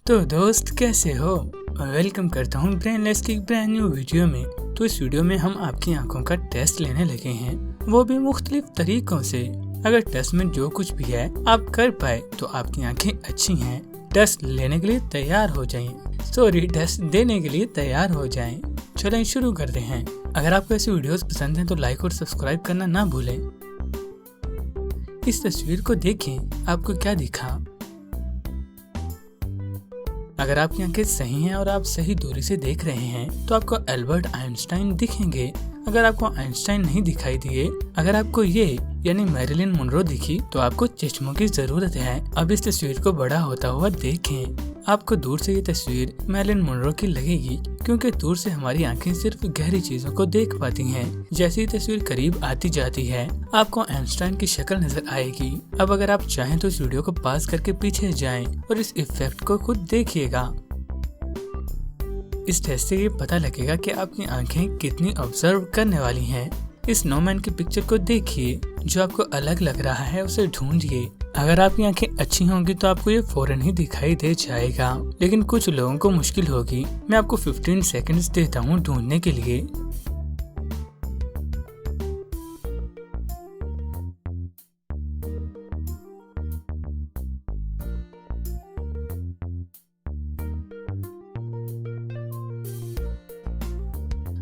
तो दोस्त कैसे हो। वेलकम करता हूँ ब्रेनलेस की ब्रांड न्यू वीडियो में। तो इस वीडियो में हम आपकी आंखों का टेस्ट लेने लगे हैं, वो भी मुख्तलिफ तरीकों से। अगर टेस्ट में जो कुछ भी है आप कर पाए तो आपकी आंखें अच्छी हैं। टेस्ट लेने के लिए तैयार हो जाएं, टेस्ट देने के लिए तैयार हो जाएं। चलें शुरू करते हैं। अगर आपको ऐसी वीडियोस पसंद हैं तो लाइक और सब्सक्राइब करना ना भूलें। इस तस्वीर को देखें, आपको क्या दिखा। अगर आपकी आंखें सही हैं और आप सही दूरी से देख रहे हैं तो आपको एल्बर्ट आइंस्टाइन दिखेंगे। अगर आपको आइंस्टाइन नहीं दिखाई दिए, अगर आपको ये यानी मैरिलिन मोनरो दिखी तो आपको चश्मों की जरूरत है। अब इस तस्वीर को बड़ा होता हुआ देखें। आपको दूर से ये तस्वीर मैरिलिन मोनरो की लगेगी, क्योंकि दूर से हमारी आंखें सिर्फ गहरी चीजों को देख पाती हैं। जैसे ही तस्वीर करीब आती जाती है आपको आइंस्टाइन की शक्ल नजर आएगी। अब अगर आप चाहें तो इस वीडियो को पास करके पीछे जाएं और इस इफेक्ट को खुद देखिएगा। इस टेस्ट से ये पता लगेगा कि आपकी आंखें कितनी ऑब्जर्व करने वाली हैं। इस स्नोमैन की पिक्चर को देखिए, जो आपको अलग लग रहा है उसे ढूंढिए। अगर आपकी आंखें अच्छी होंगी तो आपको ये फौरन ही दिखाई दे जाएगा, लेकिन कुछ लोगों को मुश्किल होगी। मैं आपको 15 सेकंड्स देता हूँ ढूंढने के लिए।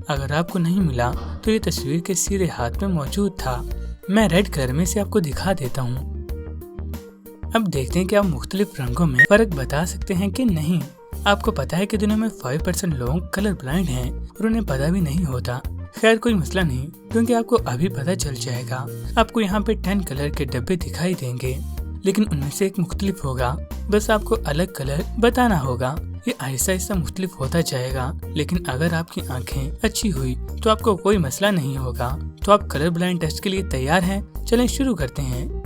अगर आपको नहीं मिला तो ये तस्वीर के सीधे हाथ में मौजूद था। मैं रेड कलर में से आपको दिखा देता हूँ। अब देखते हैं कि आप मुख्तलिफ रंगों में फर्क बता सकते हैं कि नहीं। आपको पता है कि दुनिया में 5% लोग कलर ब्लाइंड हैं और उन्हें पता भी नहीं होता। खैर कोई मसला नहीं, क्योंकि आपको अभी पता चल जाएगा। आपको यहाँ पे 10 कलर के डब्बे दिखाई देंगे, लेकिन उनमें से एक मुख्तलिफ होगा। बस आपको अलग कलर बताना होगा। ये आहिस्ता आहिस्ता मुख्तलिफ होता जाएगा, लेकिन अगर आपकी आंखें अच्छी हुई तो आपको कोई मसला नहीं होगा। तो आप कलर ब्लाइंड टेस्ट के लिए तैयार हैं? चलें शुरू करते हैं।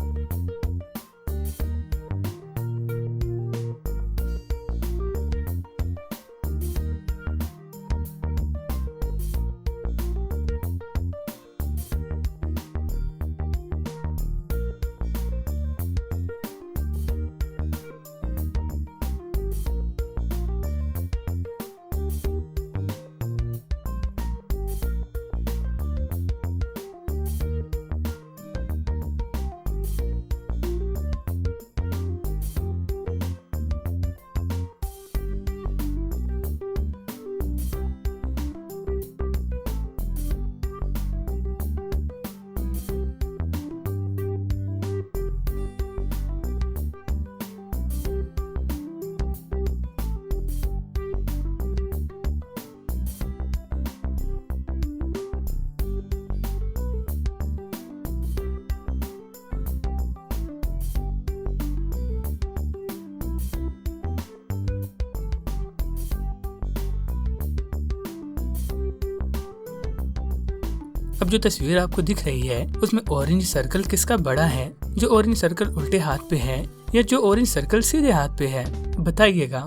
अब जो तस्वीर आपको दिख रही है उसमें ऑरेंज सर्कल किसका बड़ा है? जो ऑरेंज सर्कल उल्टे हाथ पे है या जो ऑरेंज सर्कल सीधे हाथ पे है, बताइएगा।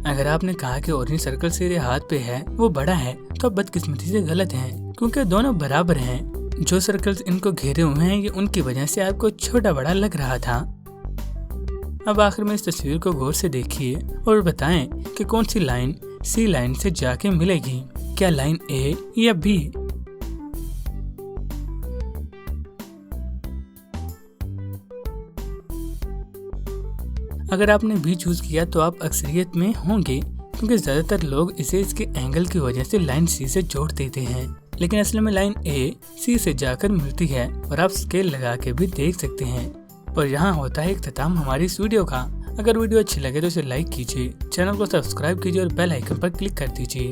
अगर आपने कहा कि ऑरेंज सर्कल सीधे हाथ पे है वो बड़ा है तो आप बदकिस्मती से गलत हैं, क्योंकि दोनों बराबर हैं। जो सर्कल्स इनको घेरे हुए हैं ये उनकी वजह से आपको छोटा बड़ा लग रहा था। अब आखिर में इस तस्वीर को गौर से देखिए और बताएं कि कौन सी लाइन सी लाइन से जाके मिलेगी। क्या लाइन ए या बी? अगर आपने बी चूज किया तो आप अक्सरियत में होंगे, क्योंकि ज्यादातर लोग इसे इसके एंगल की वजह से लाइन सी से जोड़ देते हैं, लेकिन असल में लाइन ए सी से जाकर मिलती है और आप स्केल लगा के भी देख सकते हैं। और यहाँ होता है इख्तिताम हमारी इस वीडियो का। अगर वीडियो अच्छी लगे तो इसे लाइक कीजिए, चैनल को सब्सक्राइब कीजिए और बेल आइकन पर क्लिक कर दीजिए।